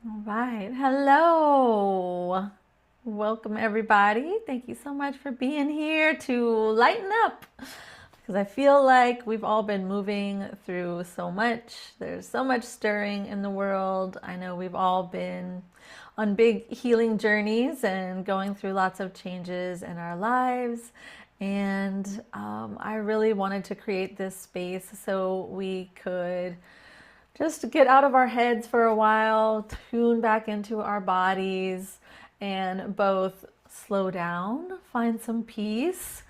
All right. Hello. Welcome, everybody. Thank you so much for being here to lighten up because I feel like we've all been moving through so much. There's so much stirring in the world. I know we've all been on big healing journeys and going through lots of changes in our lives. And I really wanted to create this space so we could just get out of our heads for a while, tune back into our bodies, and both slow down, find some peace,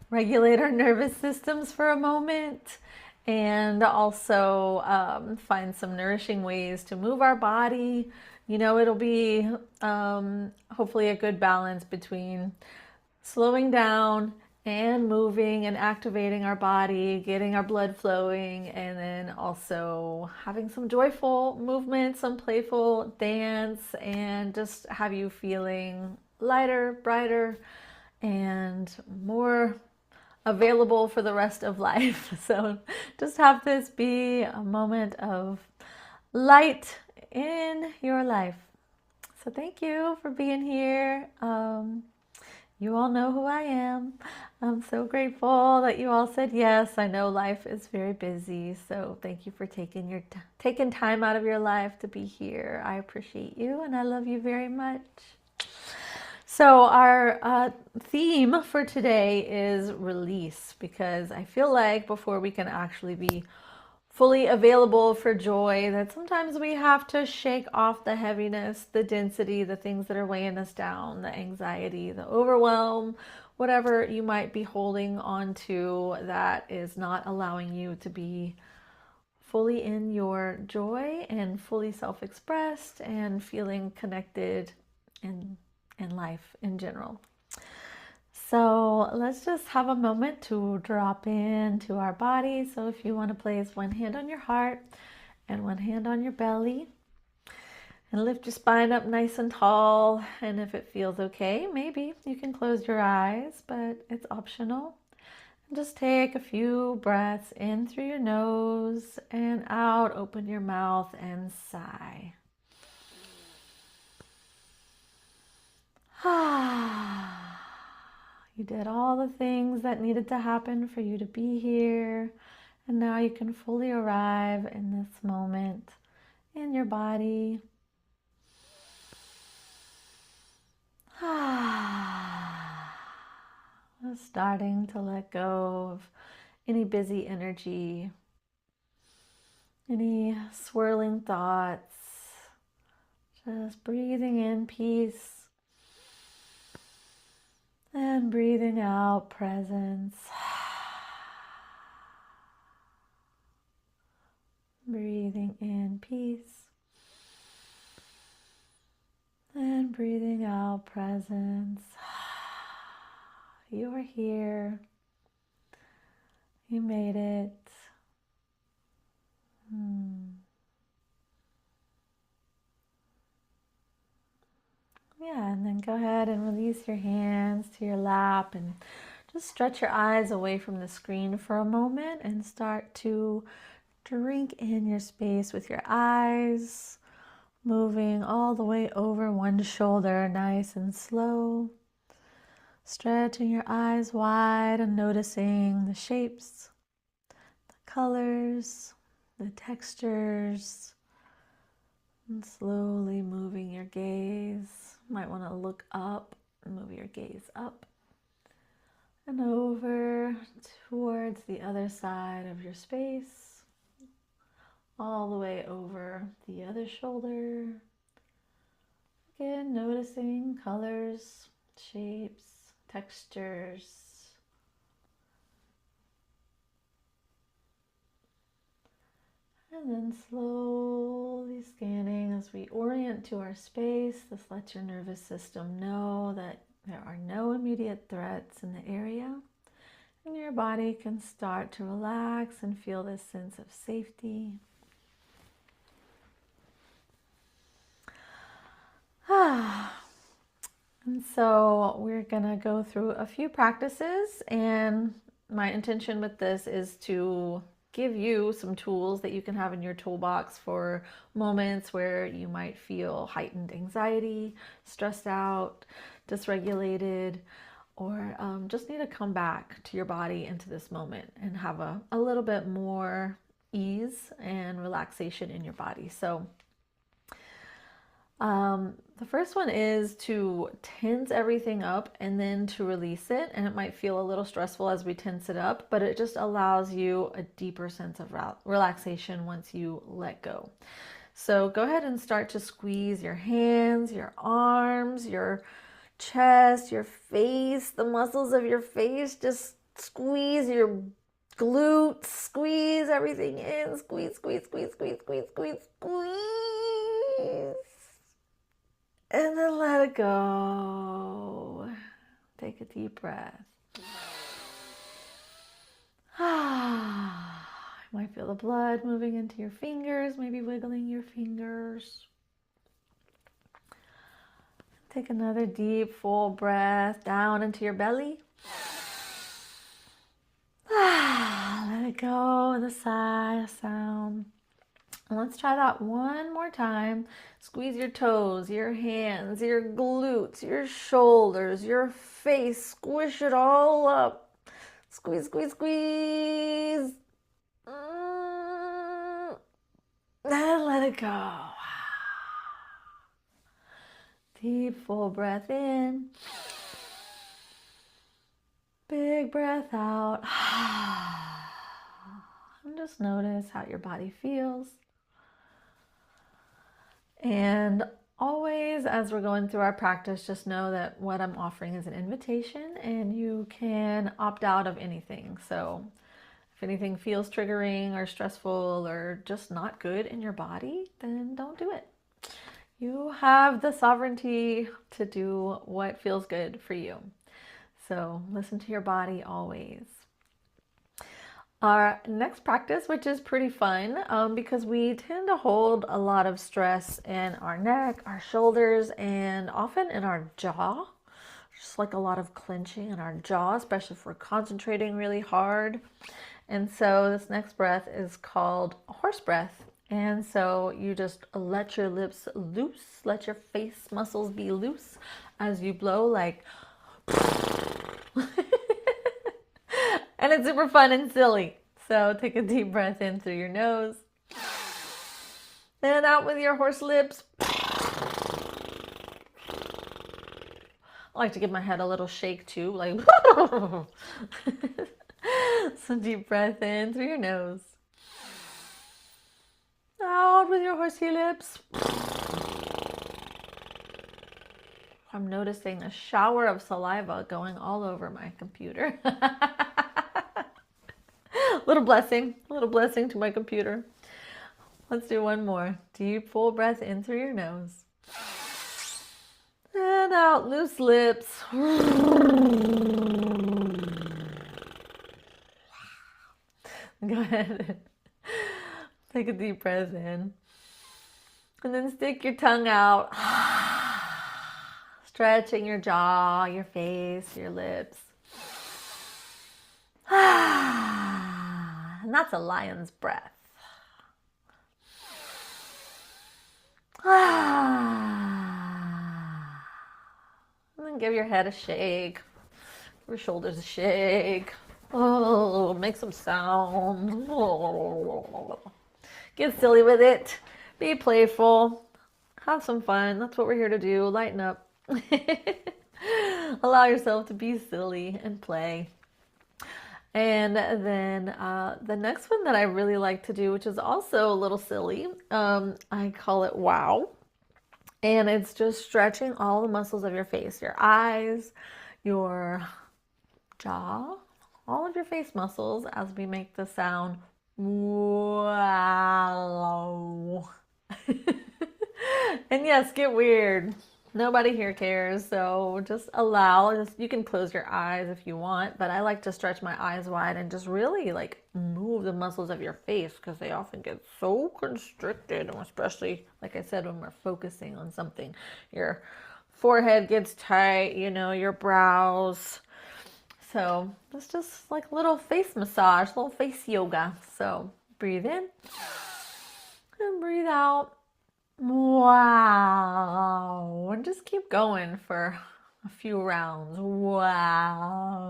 regulate our nervous systems for a moment, and also find some nourishing ways to move our body. It'll be hopefully a good balance between slowing down and moving and activating our body, getting our blood flowing, and then also having some joyful movement, some playful dance, and just have you feeling lighter, brighter, and more available for the rest of life. So just have this be a moment of light in your life. So thank you for being here. You all know who I am. I'm so grateful that you all said yes. I know life is very busy, so thank you for taking time out of your life to be here. I appreciate you and I love you very much. So our theme for today is release, because I feel like before we can actually be fully available for joy, that sometimes we have to shake off the heaviness, the density, the things that are weighing us down, the anxiety, the overwhelm, whatever you might be holding on to that is not allowing you to be fully in your joy and fully self-expressed and feeling connected in life in general. So let's just have a moment to drop into our body. So if you want to place one hand on your heart and one hand on your belly, and lift your spine up nice and tall. And if it feels okay, maybe you can close your eyes, but it's optional. And just take a few breaths in through your nose and out. Open your mouth and sigh. You did all the things that needed to happen for you to be here. And now you can fully arrive in this moment in your body. Starting to let go of any busy energy, any swirling thoughts. Just breathing in peace and breathing out presence. Breathing in peace and breathing out presence. You are here. You made it. Yeah, and then go ahead and release your hands to your lap and just stretch your eyes away from the screen for a moment and start to drink in your space with your eyes, moving all the way over one shoulder, nice and slow. Stretching your eyes wide and noticing the shapes, the colors, the textures, and slowly moving your gaze. You might want to look up and move your gaze up and over towards the other side of your space, all the way over the other shoulder. Again, noticing colors, shapes, textures. And then slowly scanning as we orient to our space. This lets your nervous system know that there are no immediate threats in the area. And your body can start to relax and feel this sense of safety. And so we're gonna go through a few practices, and my intention with this is to give you some tools that you can have in your toolbox for moments where you might feel heightened anxiety, stressed out, dysregulated, or just need to come back to your body into this moment and have a little bit more ease and relaxation in your body. So the first one is to tense everything up and then to release it. And it might feel a little stressful as we tense it up, but it just allows you a deeper sense of relaxation once you let go. So go ahead and start to squeeze your hands, your arms, your chest, your face, the muscles of your face. Just squeeze your glutes, squeeze everything in, squeeze, squeeze, squeeze, squeeze, squeeze, squeeze, squeeze. And then let it go. Take a deep breath. You might feel the blood moving into your fingers, maybe wiggling your fingers. Take another deep, full breath down into your belly. Let it go with a sigh, a sound. And let's try that one more time. Squeeze your toes, your hands, your glutes, your shoulders, your face. Squish it all up. Squeeze, squeeze, squeeze. And let it go. Deep, full breath in. Big breath out. And just notice how your body feels. And always, as we're going through our practice, just know that what I'm offering is an invitation and you can opt out of anything. So if anything feels triggering or stressful or just not good in your body, then don't do it. You have the sovereignty to do what feels good for you. So listen to your body always. Our next practice, which is pretty fun because we tend to hold a lot of stress in our neck, our shoulders, and often in our jaw. Just like a lot of clenching in our jaw, especially if we're concentrating really hard. And so this next breath is called horse breath. And so you just let your lips loose, let your face muscles be loose as you blow like... And it's super fun and silly. So take a deep breath in through your nose. And out with your horse lips. I like to give my head a little shake too. Like some deep breath in through your nose. Out with your horsey lips. I'm noticing a shower of saliva going all over my computer. little blessing to my computer. Let's do one more. Deep, full breath in through your nose. And out, loose lips. Go ahead. Take a deep breath in. And then stick your tongue out. Stretching your jaw, your face, your lips. And that's a lion's breath. And then give your head a shake, your shoulders a shake. Oh, make some sound. Get silly with it. Be playful. Have some fun. That's what we're here to do. Lighten up. Allow yourself to be silly and play. And then the next one that I really like to do, which is also a little silly, I call it wow. And it's just stretching all the muscles of your face, your eyes, your jaw, all of your face muscles as we make the sound wow. And yes, get weird. Nobody here cares, so just allow. You can close your eyes if you want, but I like to stretch my eyes wide and just really like move the muscles of your face because they often get so constricted, especially, like I said, when we're focusing on something. Your forehead gets tight, your brows. So it's just like a little face massage, little face yoga. So breathe in and breathe out. Wow. And just keep going for a few rounds. Wow.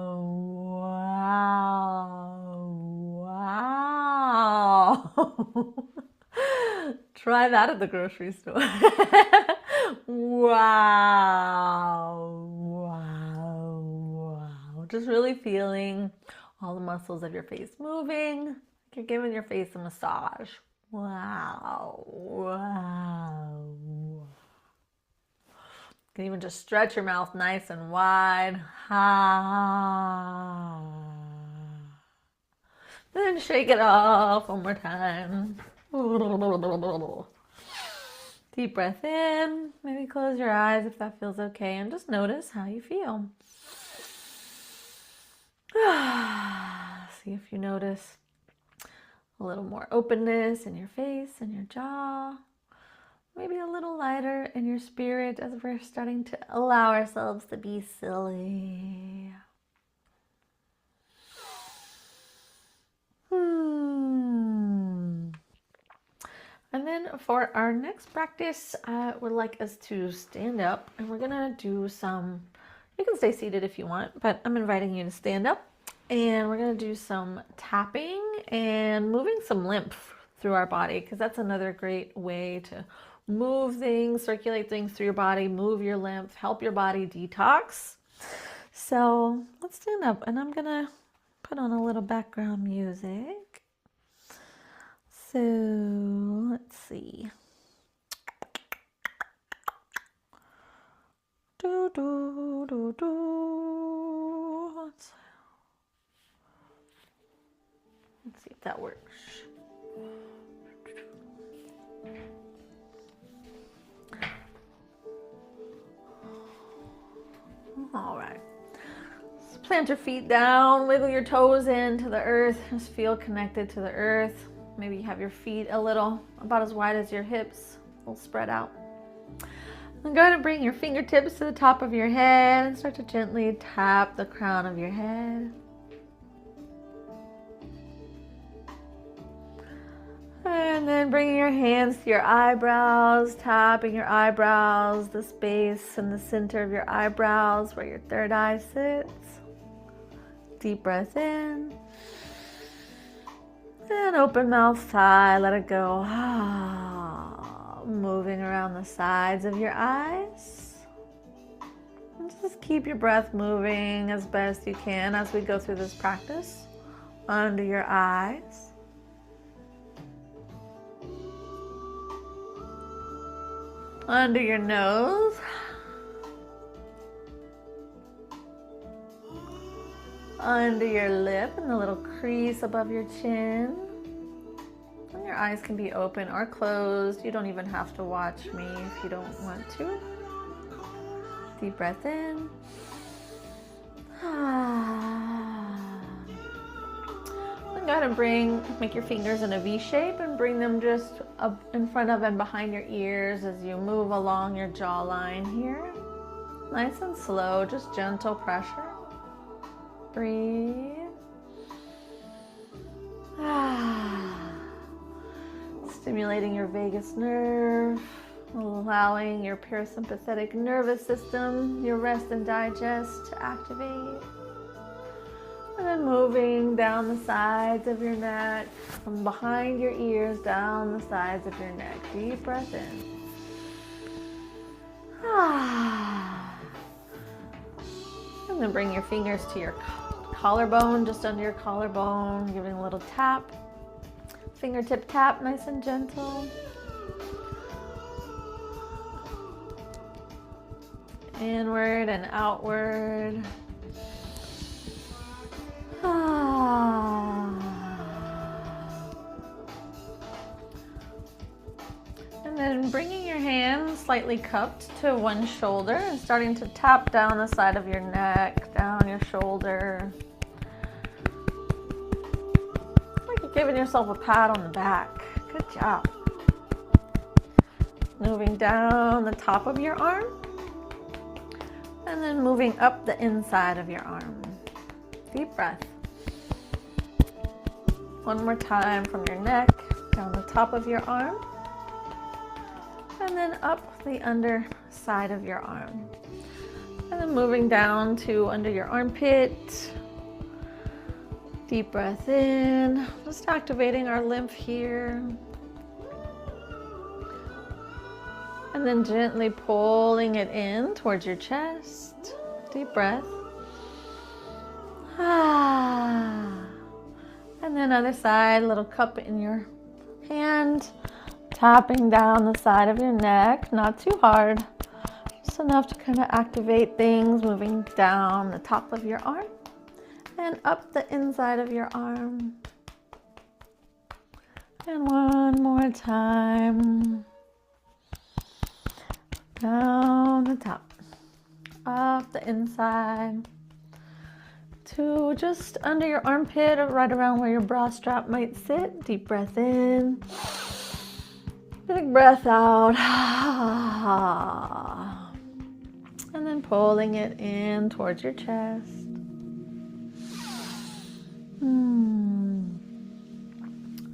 Wow. Wow. Try that at the grocery store. Wow. Wow. Wow. Just really feeling all the muscles of your face moving. Like you're giving your face a massage. Wow. Wow. You can even just stretch your mouth nice and wide. Ha. Then shake it off one more time. Deep breath in. Maybe close your eyes if that feels okay, and just notice how you feel. See if you notice a little more openness in your face and your jaw. Maybe a little lighter in your spirit as we're starting to allow ourselves to be silly. And then for our next practice, we'd like us to stand up, and we're gonna do some, you can stay seated if you want, but I'm inviting you to stand up, and we're gonna do some tapping and moving some lymph through our body, because that's another great way to move things, circulate things through your body, move your lymph, help your body detox. So let's stand up, and I'm gonna put on a little background music. So let's see. Do, do, do, do. Let's see if that works. All right. So plant your feet down, wiggle your toes into the earth. Just feel connected to the earth. Maybe you have your feet a little, about as wide as your hips, a little spread out. And go ahead and bring your fingertips to the top of your head and start to gently tap the crown of your head. And then bringing your hands to your eyebrows, tapping your eyebrows, the space in the center of your eyebrows where your third eye sits. Deep breath in. And open mouth sigh, let it go. Moving around the sides of your eyes. And just keep your breath moving as best you can as we go through this practice. Under your eyes. Under your nose. Under your lip and the little crease above your chin. And your eyes can be open or closed. You don't even have to watch me if you don't want to. Deep breath in. Then go ahead and make your fingers in a V shape and bring them just up in front of and behind your ears as you move along your jawline here. Nice and slow, just gentle pressure. Breathe. Stimulating your vagus nerve, allowing your parasympathetic nervous system, your rest and digest to activate. And then moving down the sides of your neck, from behind your ears down the sides of your neck. Deep breath in. And then bring your fingers to your collarbone, just under your collarbone, giving a little tap. Fingertip tap, nice and gentle. Inward and outward. And then bringing your hands slightly cupped to one shoulder and starting to tap down the side of your neck, down your shoulder. Like you're giving yourself a pat on the back. Good job. Moving down the top of your arm. And then moving up the inside of your arm. Deep breath. One more time from your neck, down the top of your arm, and then up the underside of your arm. And then moving down to under your armpit. Deep breath in, just activating our lymph here. And then gently pulling it in towards your chest. Deep breath. And then other side, little cup in your hand, tapping down the side of your neck, not too hard. Just enough to kind of activate things, moving down the top of your arm and up the inside of your arm. And one more time. Down the top, up the inside, to just under your armpit, or right around where your bra strap might sit. Deep breath in, big breath out, and then pulling it in towards your chest. And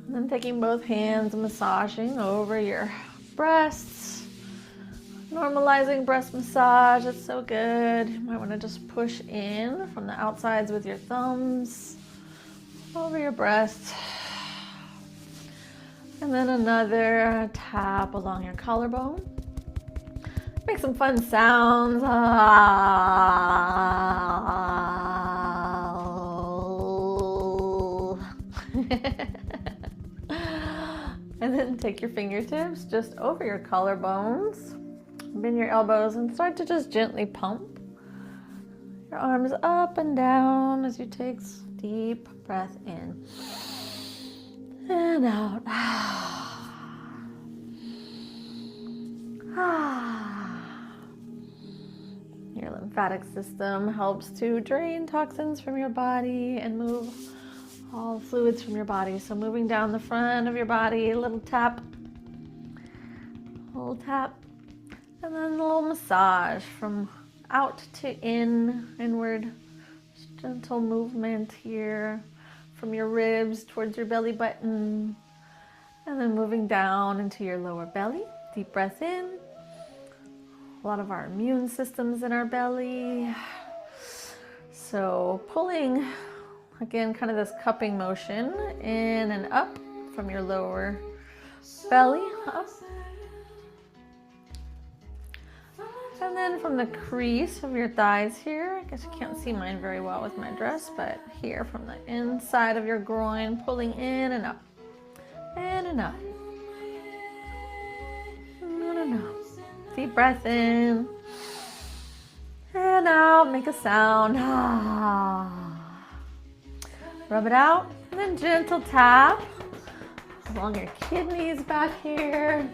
then taking both hands, massaging over your breasts. Normalizing breast massage, it's so good. You might want to just push in from the outsides with your thumbs over your breast. And then another tap along your collarbone. Make some fun sounds. And then take your fingertips just over your collarbones. Bend your elbows and start to just gently pump your arms up and down as you take deep breath in and out. Your lymphatic system helps to drain toxins from your body and move all fluids from your body. So moving down the front of your body, a little tap, and then a little massage from out to inward. Just gentle movement here from your ribs towards your belly button. And then moving down into your lower belly. Deep breath in. A lot of our immune system's in our belly. So pulling, again, kind of this cupping motion in and up from your lower belly, up. And then from the crease of your thighs here, I guess you can't see mine very well with my dress, but here from the inside of your groin, pulling in and up, and up, and up. Deep breath in, and out, make a sound. Rub it out, and then gentle tap along your kidneys back here.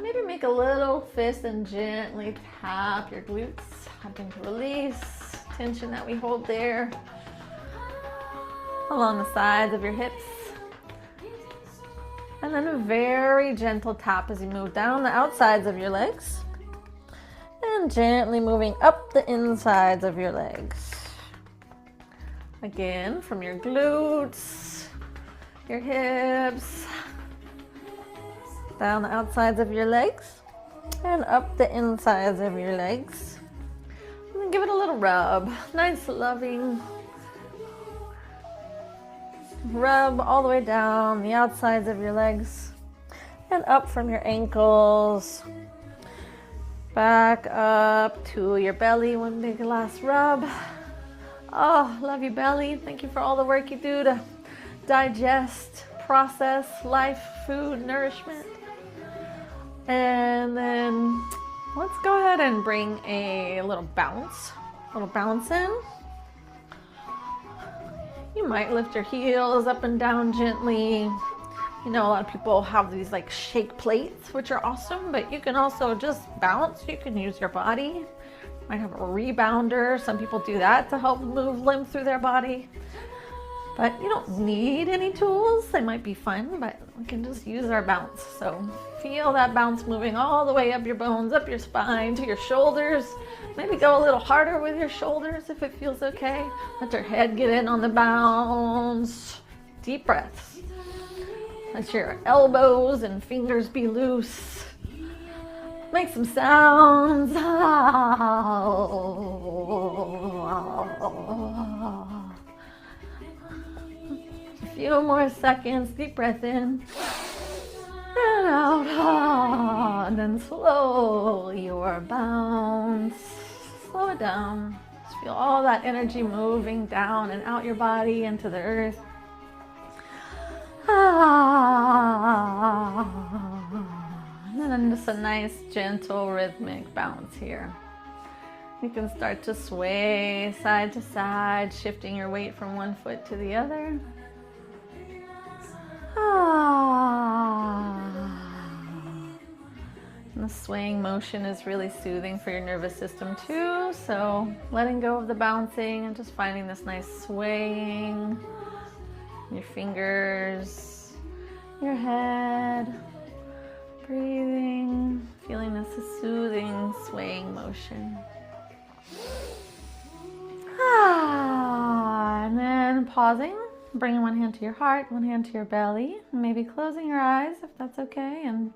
Maybe make a little fist and gently tap your glutes, helping to release tension that we hold there along the sides of your hips. And then a very gentle tap as you move down the outsides of your legs and gently moving up the insides of your legs. Again, from your glutes, your hips, down the outsides of your legs and up the insides of your legs. And then give it a little rub. Nice, loving rub all the way down the outsides of your legs and up from your ankles. Back up to your belly. One big last rub. Oh, love you, belly. Thank you for all the work you do to digest, process life, food, nourishment. And then let's go ahead and bring a little bounce in. You might lift your heels up and down gently. You know, a lot of people have these like shake plates, which are awesome, but you can also just bounce. You can use your body. You might have a rebounder. Some people do that to help move lymph through their body. But you don't need any tools. They might be fun, but we can just use our bounce. So feel that bounce moving all the way up your bones, up your spine, to your shoulders. Maybe go a little harder with your shoulders if it feels okay. Let your head get in on the bounce. Deep breaths. Let your elbows and fingers be loose. Make some sounds. A few more seconds. Deep breath in and out. And then slowly your bounce. Slow it down. Just feel all that energy moving down and out your body into the earth. And then just a nice, gentle, rhythmic bounce here. You can start to sway side to side, shifting your weight from one foot to the other. And the swaying motion is really soothing for your nervous system too. So letting go of the bouncing and just finding this nice swaying. Your fingers, your head. Breathing, feeling this soothing, swaying motion. And then pausing, bringing one hand to your heart, one hand to your belly, and maybe closing your eyes if that's okay, and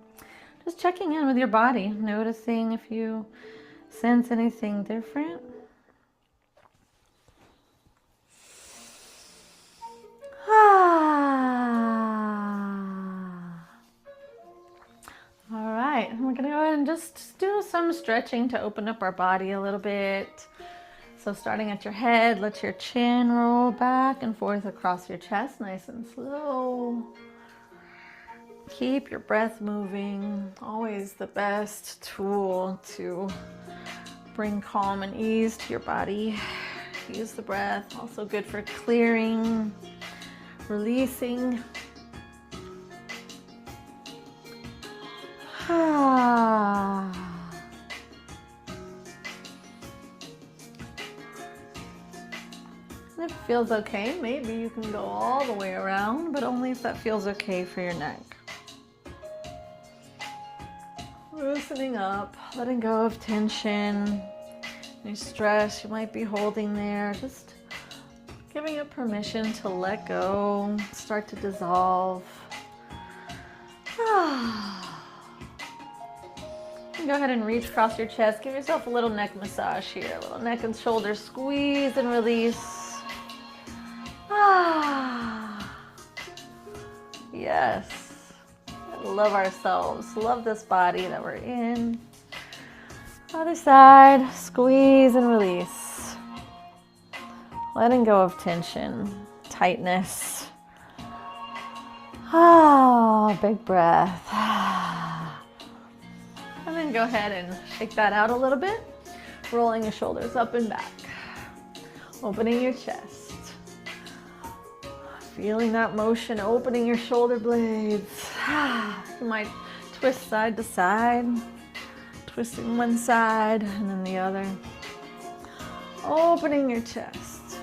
just checking in with your body, noticing if you sense anything different. All right, we're gonna go ahead and just do some stretching to open up our body a little bit. So starting at your head, let your chin roll back and forth across your chest, nice and slow. Keep your breath moving, always the best tool to bring calm and ease to your body. Use the breath, also good for clearing, releasing. If it feels okay, maybe you can go all the way around, but only if that feels okay for your neck. Loosening up, letting go of tension, any stress you might be holding there, just giving it permission to let go, start to dissolve. Go ahead and reach across your chest. Give yourself a little neck massage here. A little neck and shoulder squeeze and release. Yes. Love ourselves. Love this body that we're in. Other side. Squeeze and release. Letting go of tension, tightness. Big breath. And then go ahead and shake that out a little bit. Rolling your shoulders up and back. Opening your chest. Feeling that motion, opening your shoulder blades. You might twist side to side. Twisting one side and then the other. Opening your chest.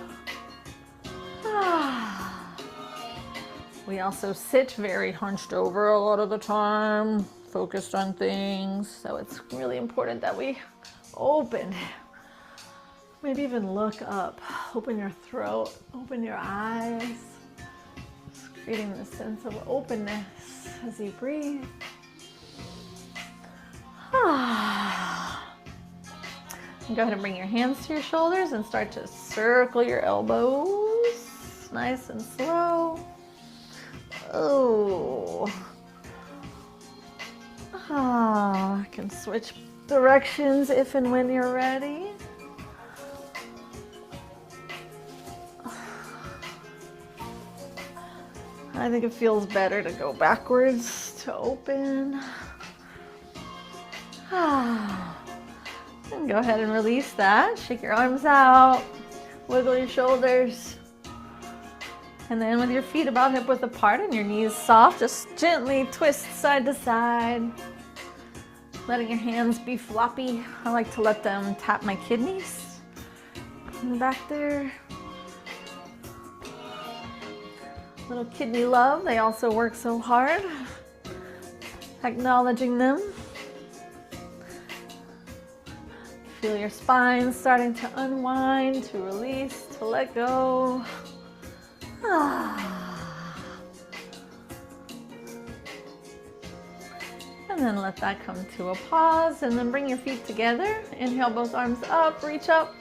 We also sit very hunched over a lot of the time. Focused on things, so it's really important that we open, maybe even look up, open your throat, open your eyes, just creating this sense of openness as you breathe. And go ahead and bring your hands to your shoulders and start to circle your elbows, nice and slow. I can switch directions if and when you're ready. I think it feels better to go backwards to open. And go ahead and release that. Shake your arms out, wiggle your shoulders. And then with your feet about hip width apart and your knees soft, just gently twist side to side. Letting your hands be floppy. I like to let them tap my kidneys. Come back there. Little kidney love, they also work so hard. Acknowledging them. Feel your spine starting to unwind, to release, to let go. And then let that come to a pause, and then bring your feet together. Inhale both arms up, reach up.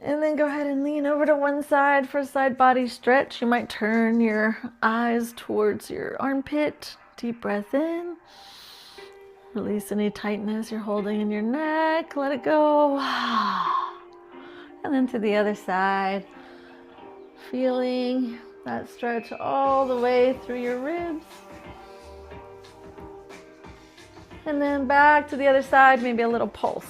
And then go ahead and lean over to one side for a side body stretch. You might turn your eyes towards your armpit. Deep breath in. Release any tightness you're holding in your neck. Let it go. And then to the other side. Feeling that stretch all the way through your ribs. And then back to the other side, maybe a little pulse.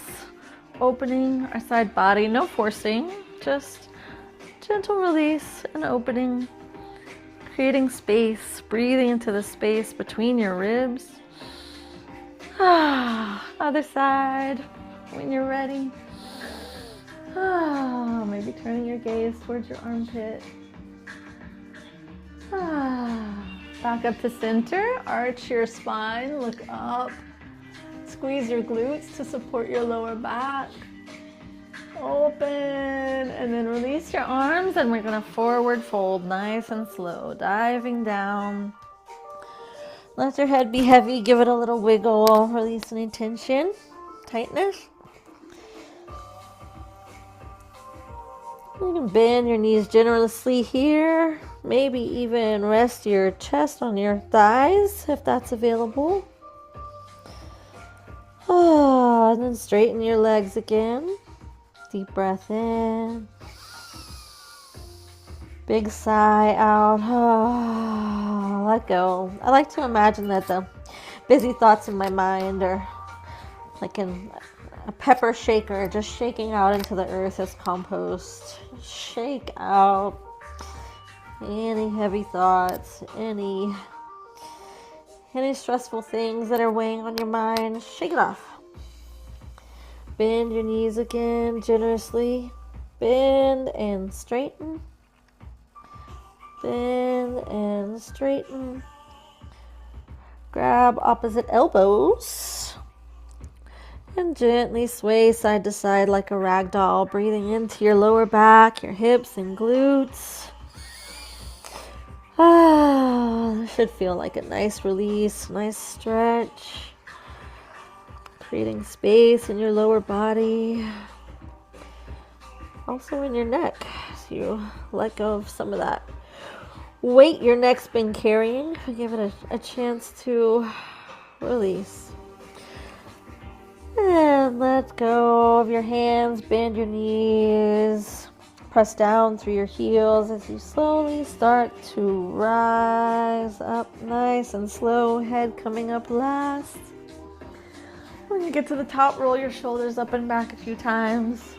Opening our side body, no forcing, just gentle release and opening. Creating space, breathing into the space between your ribs. Other side, when you're ready. Maybe turning your gaze towards your armpit. Back up to center, arch your spine, look up. Squeeze your glutes to support your lower back. Open, and then release your arms, and we're gonna forward fold nice and slow, diving down. Let your head be heavy, give it a little wiggle, release any tension, tightness. You can bend your knees generously here. Maybe even rest your chest on your thighs if that's available. And then straighten your legs again. Deep breath in. Big sigh out. Let go. I like to imagine that the busy thoughts in my mind are like a pepper shaker, just shaking out into the earth as compost. Shake out any heavy thoughts, any stressful things that are weighing on your mind. Shake it off. Bend your knees again generously. Bend and straighten. Bend and straighten. Grab opposite elbows. And gently sway side to side like a rag doll, breathing into your lower back, your hips and glutes. This should feel like a nice release, nice stretch. Creating space in your lower body. Also in your neck, so you let go of some of that weight your neck's been carrying. Give it a chance to release. And let go of your hands, bend your knees, press down through your heels as you slowly start to rise up nice and slow, head coming up last. When you get to the top, roll your shoulders up and back a few times.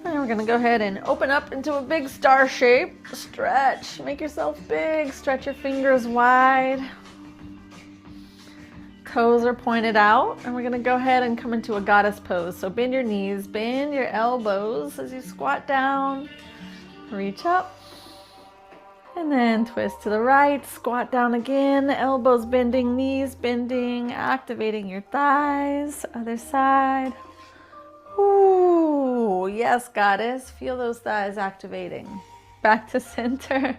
And we're gonna go ahead and open up into a big star shape. Stretch, make yourself big, stretch your fingers wide. Toes are pointed out, and we're gonna go ahead and come into a goddess pose. So bend your knees, bend your elbows as you squat down, reach up, and then twist to the right, squat down again, elbows bending, knees bending, activating your thighs, other side. Ooh, yes, goddess, feel those thighs activating. Back to center,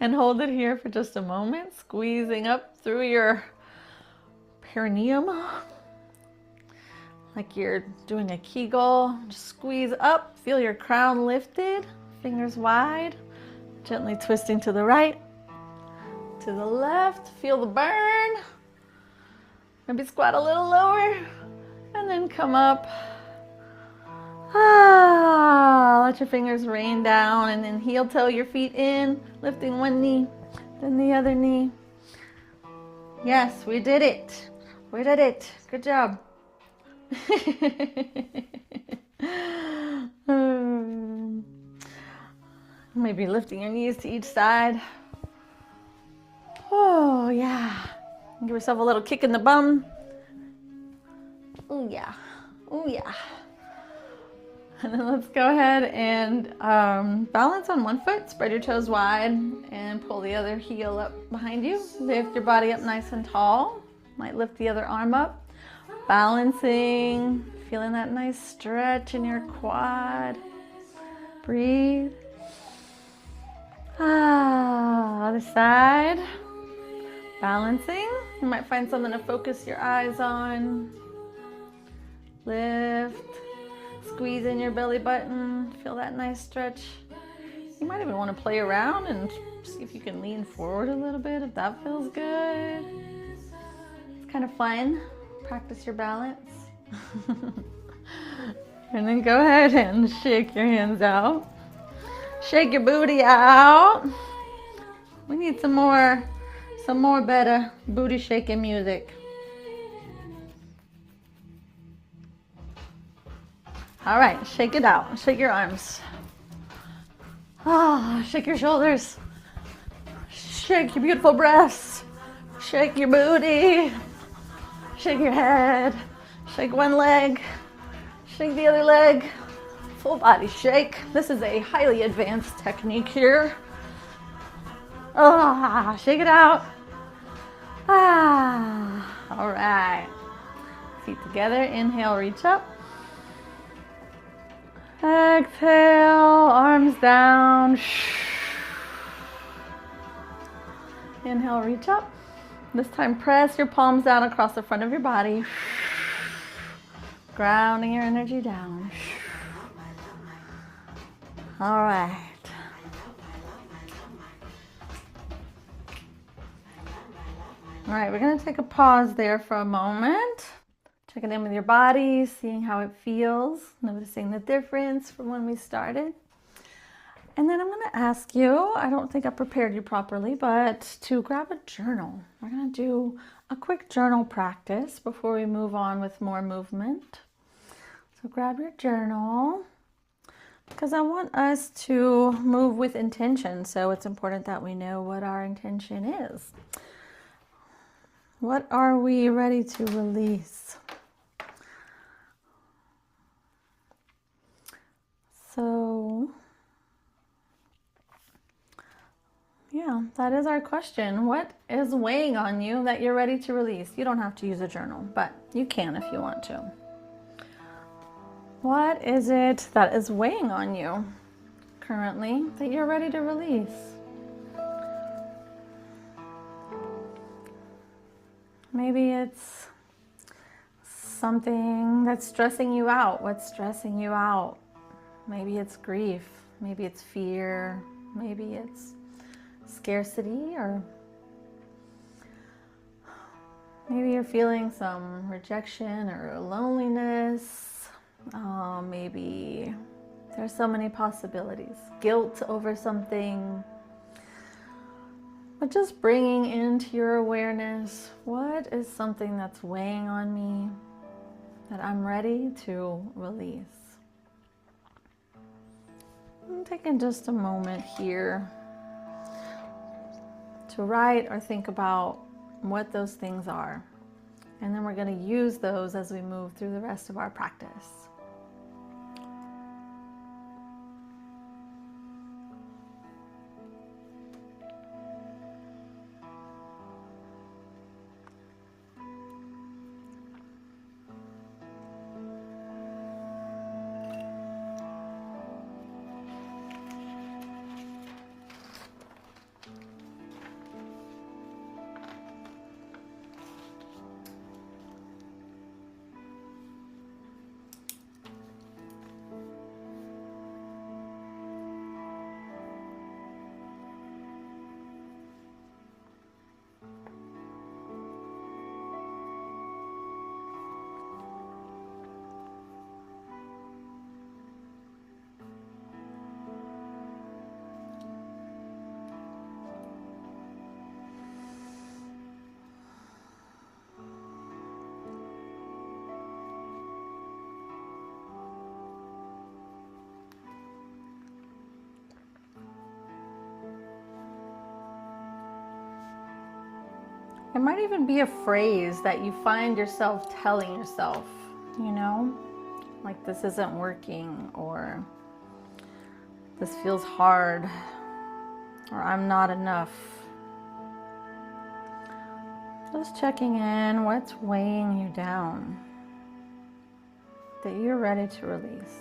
and hold it here for just a moment, squeezing up through your perineum, like you're doing a Kegel. Just squeeze up, feel your crown lifted, fingers wide, gently twisting to the right, to the left, feel the burn. Maybe squat a little lower, and then come up. Let your fingers rain down, and then heel toe your feet in, lifting one knee, then the other knee. Yes, we did it. We did it. Good job. Maybe lifting your knees to each side. Oh, yeah. Give yourself a little kick in the bum. Oh, yeah. Oh, yeah. And then let's go ahead and balance on one foot, spread your toes wide, and pull the other heel up behind you. Lift your body up nice and tall. Might lift the other arm up. Balancing, feeling that nice stretch in your quad. Breathe. Other side. Balancing. You might find something to focus your eyes on. Lift. Squeeze in your belly button. Feel that nice stretch. You might even want to play around and see if you can lean forward a little bit if that feels good. It's kind of fun. Practice your balance. And then go ahead and shake your hands out. Shake your booty out. We need some more better booty shaking music. All right, shake it out. Shake your arms. Shake your shoulders. Shake your beautiful breasts. Shake your booty. Shake your head. Shake one leg. Shake the other leg. Full body shake. This is a highly advanced technique here. Shake it out. All right. Feet together. Inhale, reach up. Exhale, arms down. Inhale, reach up. This time, press your palms down across the front of your body. Grounding your energy down. All right. All right, we're going to take a pause there for a moment. Checking in with your body, seeing how it feels, noticing the difference from when we started. And then I'm going to ask you, I don't think I prepared you properly, but to grab a journal. We're going to do a quick journal practice before we move on with more movement. So grab your journal, because I want us to move with intention. So it's important that we know what our intention is. What are we ready to release? So, yeah, that is our question. What is weighing on you that you're ready to release? You don't have to use a journal, but you can if you want to. What is it that is weighing on you currently that you're ready to release? Maybe it's something that's stressing you out. What's stressing you out? Maybe it's grief, maybe it's fear, maybe it's scarcity, or maybe you're feeling some rejection or loneliness. Maybe there's so many possibilities. Guilt over something. But just bringing into your awareness, what is something that's weighing on me that I'm ready to release? I'm taking just a moment here to write or think about what those things are. And then we're going to use those as we move through the rest of our practice. It might even be a phrase that you find yourself telling yourself, you know, like this isn't working, or this feels hard, or I'm not enough. Just checking in, what's weighing you down that you're ready to release.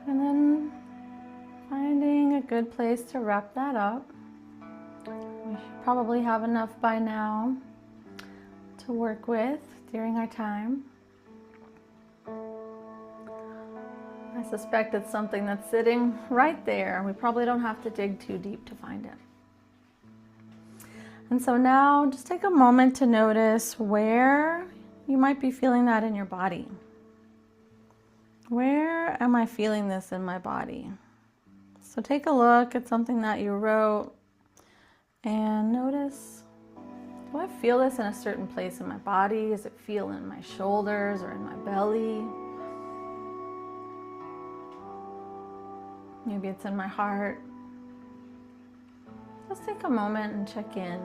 And then finding a good place to wrap that up. We should probably have enough by now to work with during our time. I suspect it's something that's sitting right there. We probably don't have to dig too deep to find it. And so now just take a moment to notice where you might be feeling that in your body. Where am I feeling this in my body? So take a look at something that you wrote and notice, do I feel this in a certain place in my body? Does it feel in my shoulders or in my belly? Maybe it's in my heart. Just take a moment and check in.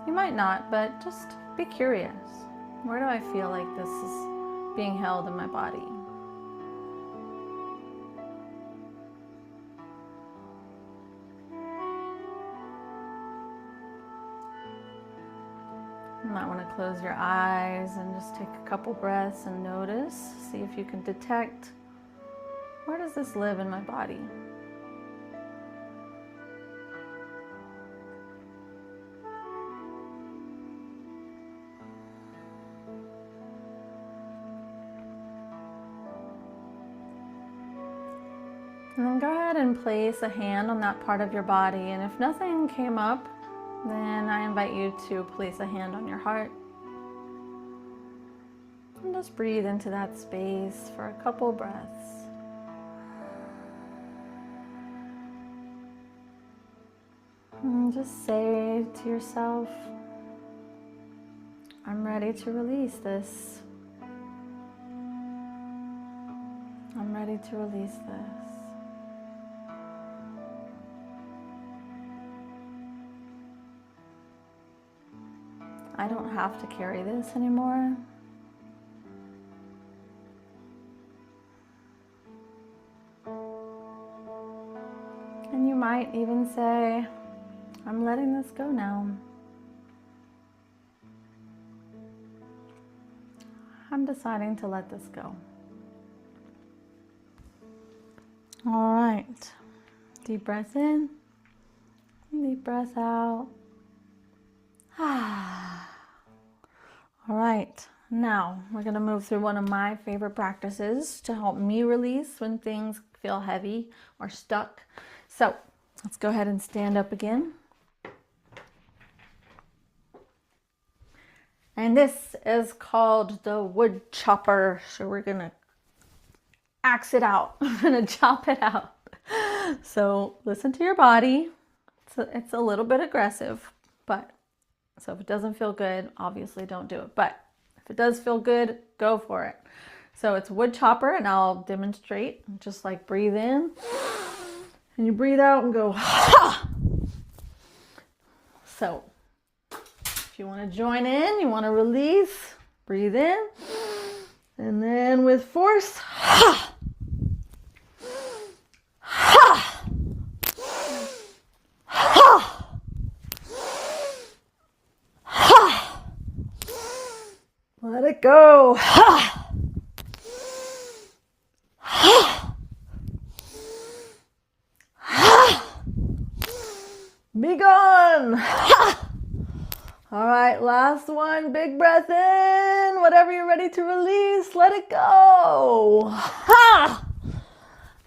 You might not, but just be curious. Where do I feel like this is being held in my body? You might want to close your eyes and just take a couple breaths and notice. See if you can detect, where does this live in my body? And then go ahead and place a hand on that part of your body. And if nothing came up, then I invite you to place a hand on your heart. And just breathe into that space for a couple breaths. And just say to yourself, I'm ready to release this. I'm ready to release this. I don't have to carry this anymore. And you might even say, I'm letting this go now. I'm deciding to let this go. All right. Deep breath in, deep breath out. All right, now we're going to move through one of my favorite practices to help me release when things feel heavy or stuck. So let's go ahead and stand up again. And this is called the wood chopper. So we're going to axe it out. I'm going to chop it out. So listen to your body. It's a little bit aggressive, but so if it doesn't feel good, obviously don't do it. But if it does feel good, go for it. So it's wood chopper, and I'll demonstrate. Just like breathe in, and you breathe out and go, ha! So if you want to join in, you want to release, breathe in, and then with force, ha! Ha! Ha! Let it go. Ha! Ha! Ha! Be gone. Ha! All right, last one. Big breath in. Whatever you're ready to release, let it go. Ha!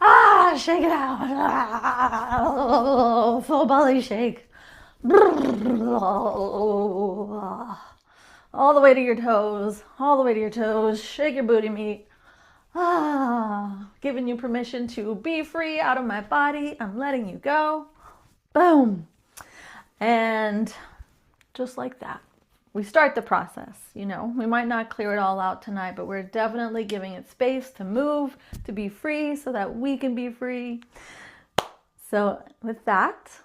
Ah, shake it out. Ah, full belly shake. All the way to your toes. All the way to your toes. Shake your booty meat. Ah, giving you permission to be free out of my body. I'm letting you go. Boom. And just like that, we start the process. You know, we might not clear it all out tonight, but we're definitely giving it space to move, to be free so that we can be free. So with that,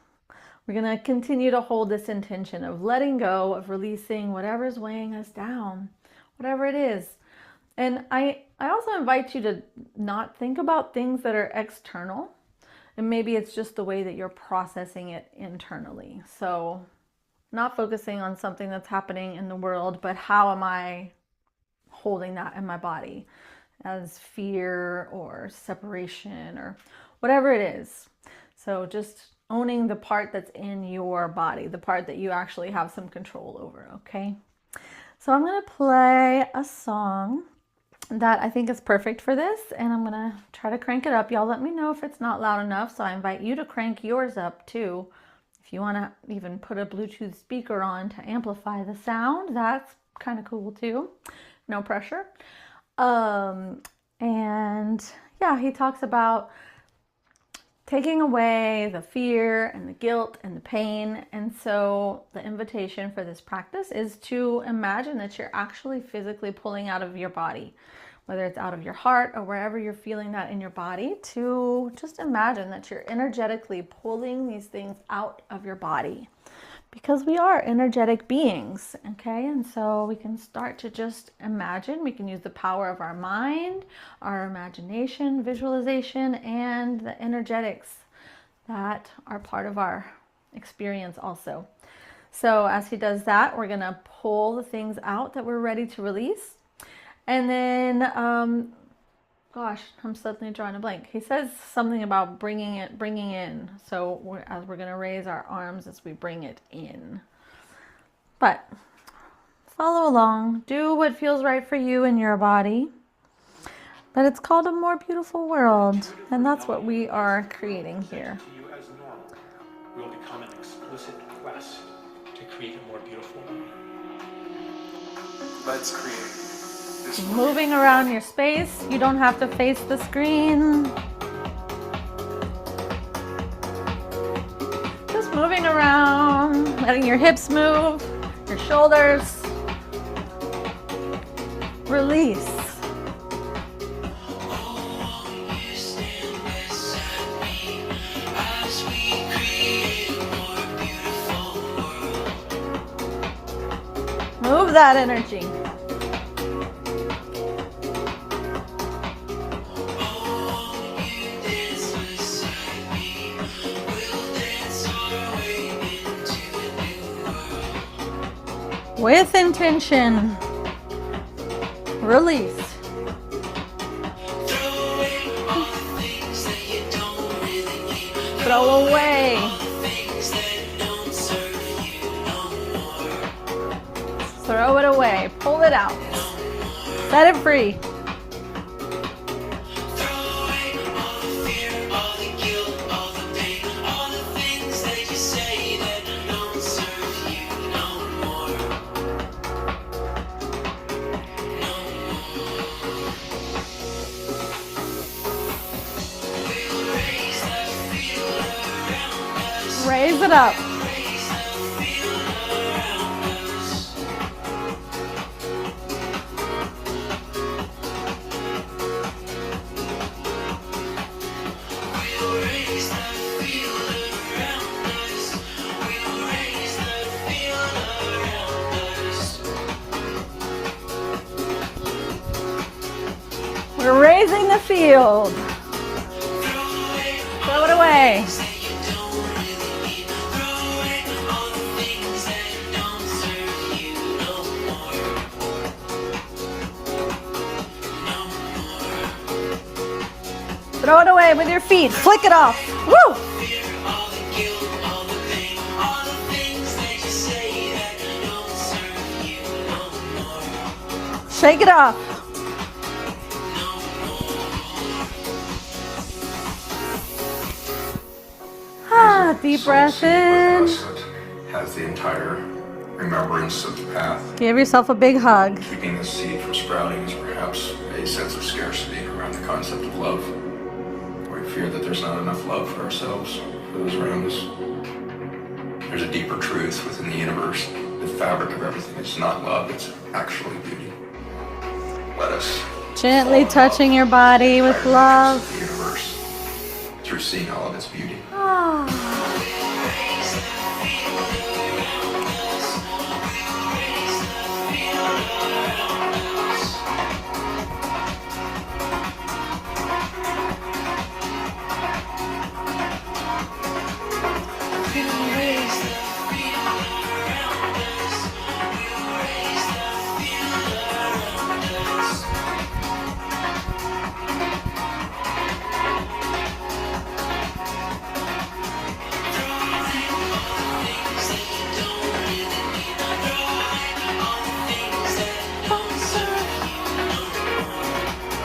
we're going to continue to hold this intention of letting go, of releasing whatever's weighing us down, whatever it is. And I also invite you to not think about things that are external. And maybe it's just the way that you're processing it internally. So not focusing on something that's happening in the world, but how am I holding that in my body as fear or separation or whatever it is. So just owning the part that's in your body, the part that you actually have some control over, okay? So I'm going to play a song that I think is perfect for this, and I'm going to try to crank it up. Y'all let me know if it's not loud enough, so I invite you to crank yours up too. If you want to even put a Bluetooth speaker on to amplify the sound, that's kind of cool too. No pressure. And yeah, he talks about taking away the fear and the guilt and the pain. And so the invitation for this practice is to imagine that you're actually physically pulling out of your body, whether it's out of your heart or wherever you're feeling that in your body, to just imagine that you're energetically pulling these things out of your body, because we are energetic beings, okay? And so we can start to just imagine. We can use the power of our mind, our imagination, visualization, and the energetics that are part of our experience also. So as he does that, we're gonna pull the things out that we're ready to release. And then, gosh, I'm suddenly drawing a blank. He says something about bringing in. So we're going to raise our arms as we bring it in. But follow along. Do what feels right for you in your body. But it's called a more beautiful world. And that's what we are creating here. We will become an explicit quest to create a more beautiful world. Let's create. Moving around your space. You don't have to face the screen. Just moving around, letting your hips move, your shoulders. Release. Move that energy. With intention, release. Throw away. Throw it away. Pull it out. Set it free. Raise it up. We're raising the field. Throw it away. Throw it away with your feet. Flick it off. Woo! Shake it off. Deep breath in. Has the entire remembrance of the path. Give yourself a big hug. Keeping the seed from sprouting is perhaps a sense of scarcity around the concept of love. We fear that there's not enough love for ourselves, for those around us. There's a deeper truth within the universe. The fabric of everything is not love, it's actually beauty. Let us gently touching your body with love. The universe through seeing all of its beauty.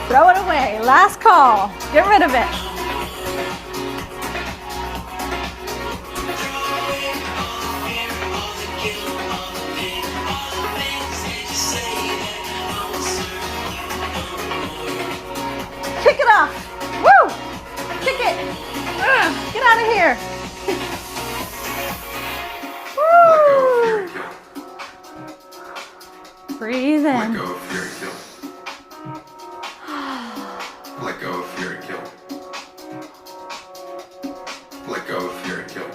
Throw it away. Last call. Get rid of it. Kick it off. Woo! Kick it. Get out of here. Woo! Breathe in. Let go of fear and kill. Let go of fear and kill. Let go of fear and kill.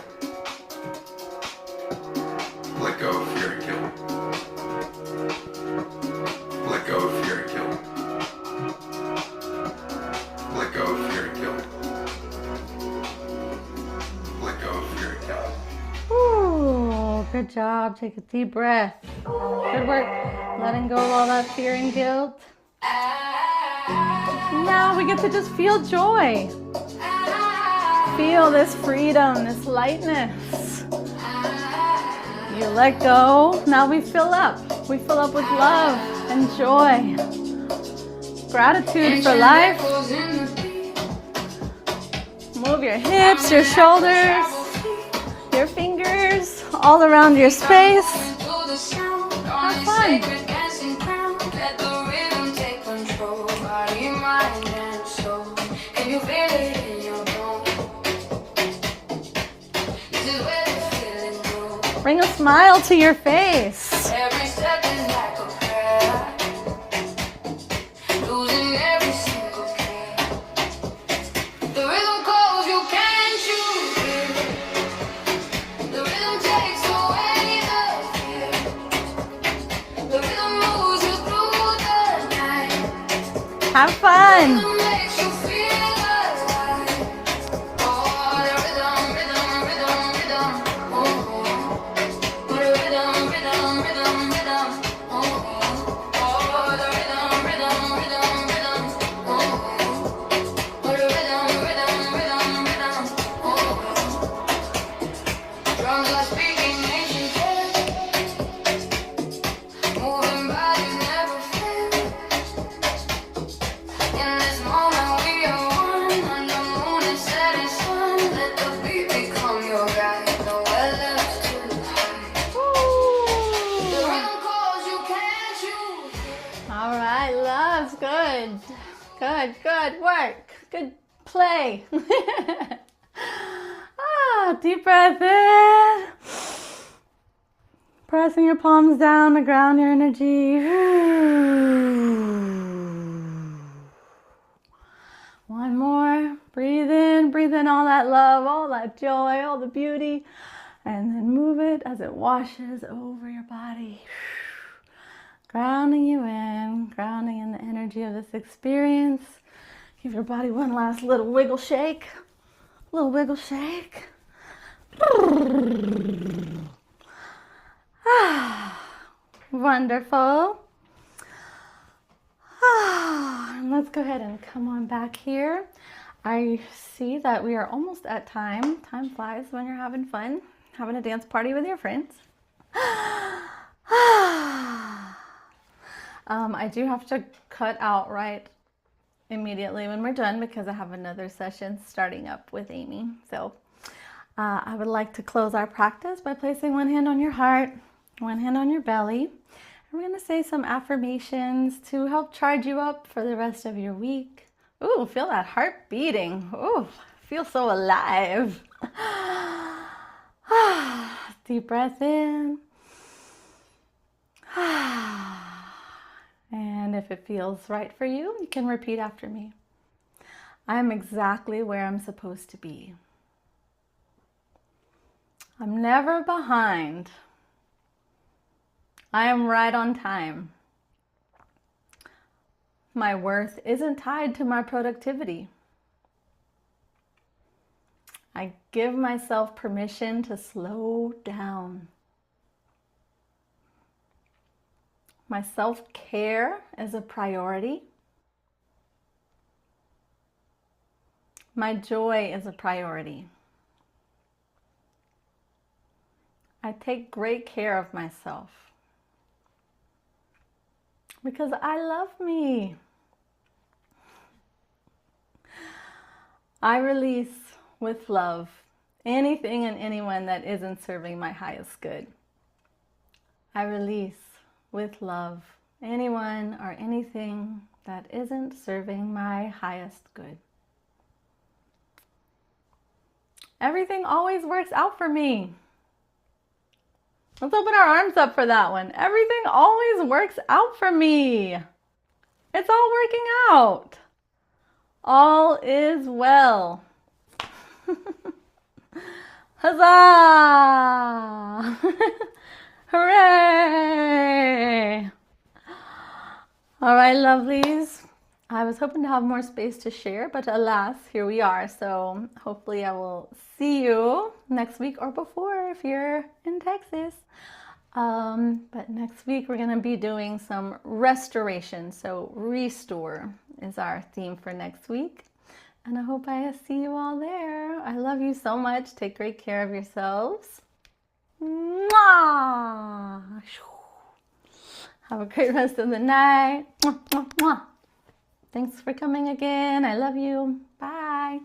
Let go of fear and kill. Let go of fear and kill. Let go of fear and kill. Let go of fear and kill. Ooh, good job. Take a deep breath. Good work. Letting go of all that fear and guilt. Now we get to just feel joy. Feel this freedom, this lightness. You let go. Now we fill up. We fill up with love and joy. Gratitude for life. Move your hips, your shoulders, your fingers all around your space. Have fun. Bring a smile to your face. Every step is like a prayer. Losing every single care. The rhythm calls, you can't choose it. The rhythm takes away the fear. The rhythm moves you through the night. Have fun. The rhythm makes you feel alive. Oh, the rhythm, rhythm, rhythm, rhythm. Oh. Good work. Good play. Deep breath in. Pressing your palms down to ground your energy. One more. Breathe in all that love, all that joy, all the beauty. And then move it as it washes over your body. Grounding you in, grounding in the energy of this experience. Give your body one last little wiggle shake. Little wiggle shake. Wonderful. And let's go ahead and come on back here. I see that we are almost at time. Time flies when you're having fun, having a dance party with your friends. I do have to cut out right immediately when we're done because I have another session starting up with Amy. So I would like to close our practice by placing one hand on your heart, one hand on your belly. And we're going to say some affirmations to help charge you up for the rest of your week. Ooh, feel that heart beating. Ooh, feel so alive. Deep breath in. And if it feels right for you, you can repeat after me. I'm exactly where I'm supposed to be. I'm never behind. I am right on time. My worth isn't tied to my productivity. I give myself permission to slow down. My self-care is a priority. My joy is a priority. I take great care of myself because I love me. I release with love anything and anyone that isn't serving my highest good. I release with love anyone or anything that isn't serving my highest good. Everything always works out for me. Let's open our arms up for that one. Everything always works out for me. It's all working out. All is well. Huzzah! Hooray! All right, lovelies. I was hoping to have more space to share, but alas, here we are. So hopefully I will see you next week or before if you're in Texas. But next week we're going to be doing some restoration. So restore is our theme for next week. And I hope I see you all there. I love you so much. Take great care of yourselves. Mwah! Have a great rest of the night. Mwah, mwah, mwah. Thanks for coming again. I love you. Bye.